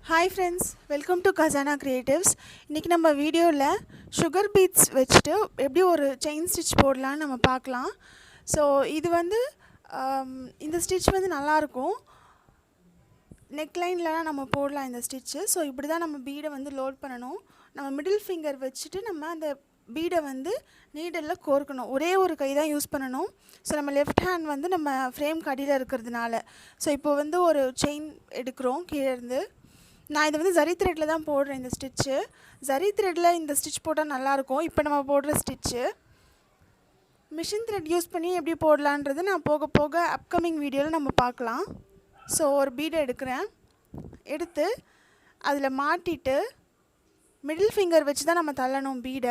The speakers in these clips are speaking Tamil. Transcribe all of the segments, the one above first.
Hi friends, welcome to Kazana Creatives. இன்னைக்கு நம்ம வீடியோல sugar beads வச்சிட்டு எப்படி ஒரு chain stitch போடலாம்னு நம்ம பார்க்கலாம். So இது வந்து இந்த stitch வந்து நல்லா இருக்கும். neckline ல நம்ம போடலாம் இந்த stitch. So இப்படி தான் நம்ம bead வந்து லோட் பண்ணனும். நம்ம middle finger வச்சிட்டு நம்ம அந்த bead வந்து needle ல கோர்க்கணும். ஒரே ஒரு கை தான் யூஸ் பண்ணனும். So நம்ம left hand வந்து நம்ம frame கடியில இருக்குறதுனால. So இப்போ வந்து ஒரு chain எடுக்கறோம் கீழ இருந்து. நான் இது வந்து Zari thread ல தான் போடுறேன் இந்த stitch. Zari thread ல இந்த stitch போட்டா நல்லா இருக்கும். இப்போ நம்ம போடுற stitch. machine thread யூஸ் பண்ணி எப்படி போடலாம்ன்றது நான் போக போக upcoming வீடியோல நம்ம பார்க்கலாம். சோ ஒரு bead எடுக்கறேன். எடுத்து அதுல மாட்டிட்டு middle finger வச்சு தான் நம்ம தள்ளணும் bead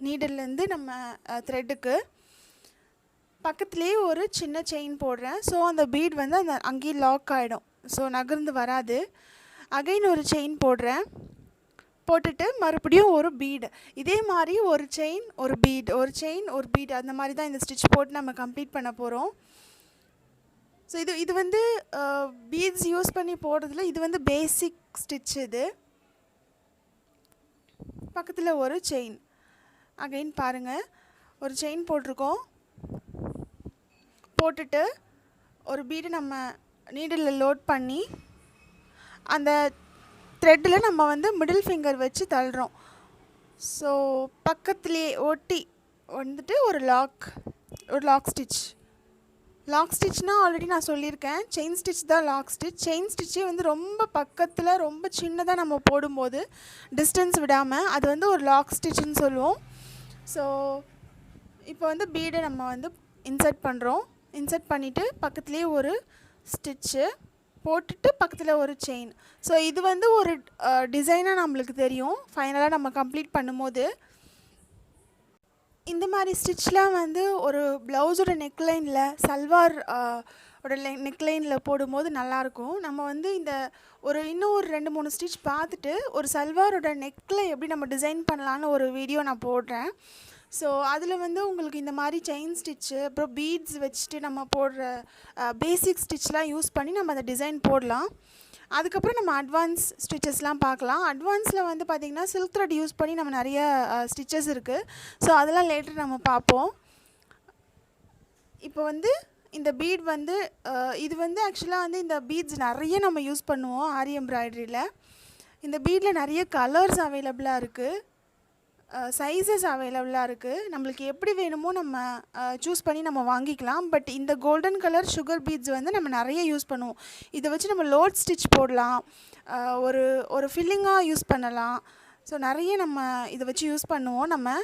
needle ல இருந்து நம்ம thread க்கு பக்கத்துலயே ஒரு சின்ன chain போடுறேன். சோ அந்த bead வந்து அங்கேயே லாக் ஆயிடும். சோ நகர்ந்து வராது. again ஒரு chain போடுறேன். போட்டுட்டு மறுபடியும் ஒரு bead. இதே மாதிரி ஒரு chain ஒரு bead ஒரு chain ஒரு bead அந்த மாதிரி தான் இந்த stitch போட்டு நம்ம கம்ப்ளீட் பண்ண போறோம். சோ இது வந்து beads யூஸ் பண்ணி போடுறதுல இது வந்து basic stitch இது. பக்கத்துல ஒரு chain. again பாருங்க ஒரு chain போட்டுருக்கோம். போட்டுட்டு ஒரு bead நம்ம needle ல லோட் பண்ணி அந்த thread ல நம்ம வந்து middle finger வச்சு தள்ளுறோம். சோ பக்கத்துலயே ஒட்டி வந்துட்டு ஒரு lock stitch. lock stitchனா ஆல்ரெடி நான் சொல்லிருக்கேன். chain stitch தான் lock stitch. chain stitch வந்து ரொம்ப பக்கத்துல ரொம்ப சின்னதா நம்ம போடும்போது distance விடாம அது வந்து ஒரு lock stitch ன்னு சொல்லுவோம். சோ இப்போ வந்து bead நம்ம வந்து insert பண்றோம். insert பண்ணிட்டு பக்கத்துலயே ஒரு stitch போட்டுட்டு பக்கத்துல ஒரு chain. சோ இது வந்து ஒரு டிசைனா நமக்கு தெரியும். ஃபைனலா நம்ம கம்ப்ளீட் பண்ணும்போது இந்த மாதிரி ஸ்டிட்ச்லாம் வந்து ஒரு ப்ளவுஸோட neckline ல சல்வார் ஓட neckline ல போடும்போது நல்லா இருக்கும். நம்ம வந்து இந்த இன்னும் ஒரு 2-3 ஸ்டிட்ச் பார்த்துட்டு ஒரு சல்வாரோட neckல எப்படி நம்ம டிசைன் பண்ணலாம்னு ஒரு வீடியோ நான் போடுறேன். சோ அதுல வந்து உங்களுக்கு இந்த மாதிரி chain stitch அப்புறம் beads வச்சிட்டு நம்ம போடுற பேசிக் ஸ்டிட்ச்லாம் யூஸ் பண்ணி நம்ம அந்த டிசைன் போடலாம். அதுக்கு அப்புறம் நம்ம அட்வான்ஸ் ஸ்டிச்சஸ்லாம் பார்க்கலாம். அட்வான்ஸ்ல வந்து பாத்தீங்கன்னா silk thread யூஸ் பண்ணி நம்ம நிறைய ஸ்டிச்சஸ் இருக்கு. சோ அதெல்லாம் லேட்டர் நம்ம பார்ப்போம். இப்போ வந்து இந்த bead வந்து இது வந்து एक्चुअली வந்து இந்த beads நிறைய நம்ம யூஸ் பண்ணுவோம் ஆரி எம்ப்ராய்டரியில. இந்த beadல நிறைய கலர்ஸ் அவேலபிளா இருக்கு. சைஸஸ் அவேலபிளா இருக்கு. நமக்கு எப்படி வேணுமோ நம்ம சூஸ் பண்ணி நம்ம வாங்கிக்கலாம். பட் இந்த கோல்டன் கலர் sugar beads வந்து நம்ம நிறைய யூஸ் பண்ணுவோம். இத வச்சு நம்ம லோட் ஸ்டிட்ச் போடலாம். ஒரு ஃபில்லிங்கா யூஸ் பண்ணலாம். சோ நிறைய நம்ம இத வச்சு யூஸ் பண்ணுவோம். நம்ம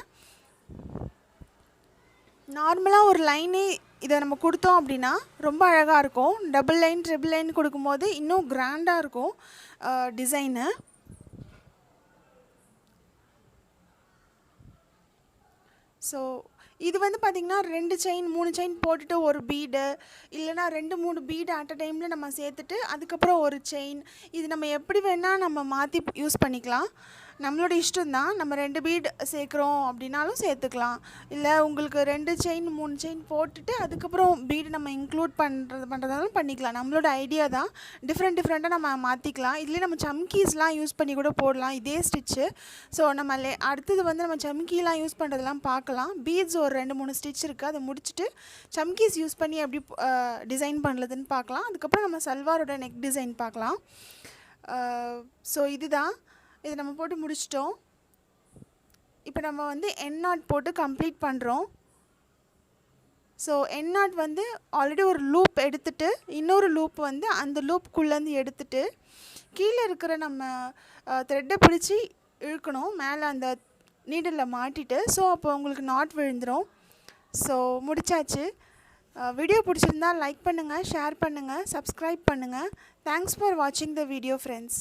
நார்மலா ஒரு லைனே இத நம்ம கொடுத்தோம் அப்படினா ரொம்ப அழகா இருக்கும். டபுள் லைன் ட்ரிபிள் லைன் கொடுக்கும்போது இன்னும் கிராண்டா இருக்கும் டிசைன். சோ இது வந்து பாத்தீங்கன்னா 2 chain 3 chain போட்டுட்டு ஒரு bead இல்லனா 2-3 bead at a timeல நம்ம சேர்த்துட்டு அதுக்கு அப்புறம் ஒரு chain இது நம்ம எப்படி வேணா நம்ம மாத்தி யூஸ் பண்ணிக்கலாம். நம்மளோட இஷ்டம் தான். நம்ம 2 bead சேர்க்கறோம் அப்படினாலும் சேர்த்துக்கலாம். இல்ல உங்களுக்கு 2 chain 3 chain போட்டுட்டு அதுக்கு அப்புறம் bead நம்ம இன்க்ளூட் பண்றதாலும் பண்ணிக்கலாம். நம்மளோட ஐடியா தான். டிஃபரண்டா நம்ம மாத்திக்கலாம். இதுல நம்ம சம்கீஸ்லாம் யூஸ் பண்ணி கூட போடலாம் இதே ஸ்டிட்ச். சோ நம்ம அடுத்து வந்து நம்ம சம்கீலாம் யூஸ் பண்றதெல்லாம் பார்க்கலாம். beads ஒரு 2-3 ஸ்டிட்ச் இருக்கு. அத முடிச்சிட்டு சம்கீஸ் யூஸ் பண்ணி எப்படி டிசைன் பண்றதுன்னு பார்க்கலாம். அதுக்கு அப்புறம் நம்ம சல்வாரோட நெக் டிசைன் பார்க்கலாம். சோ இதுதான் இத நம்ம போட்டு முடிச்சிட்டோம். இப்போ நம்ம வந்து எண்ட் நாட் போட்டு கம்ப்ளீட் பண்றோம். சோ எண்ட் நாட் வந்து ஆல்ரெடி ஒரு லூப் எடுத்துட்டு இன்னொரு லூப் வந்து அந்த லூப்க்குள்ள இருந்து எடுத்துட்டு கீழ இருக்கிற நம்ம த்ரெட்ட பிடிச்சி இழுக்கணும். மேல அந்த நீடில்ல மாட்டிட்டு சோ அப்போ உங்களுக்கு நாட் விழுந்துரும். சோ முடிச்சாச்சு. வீடியோ பிடிச்சிருந்தா லைக் பண்ணுங்க, ஷேர் பண்ணுங்க, Subscribe பண்ணுங்க. Thanks for watching the video friends.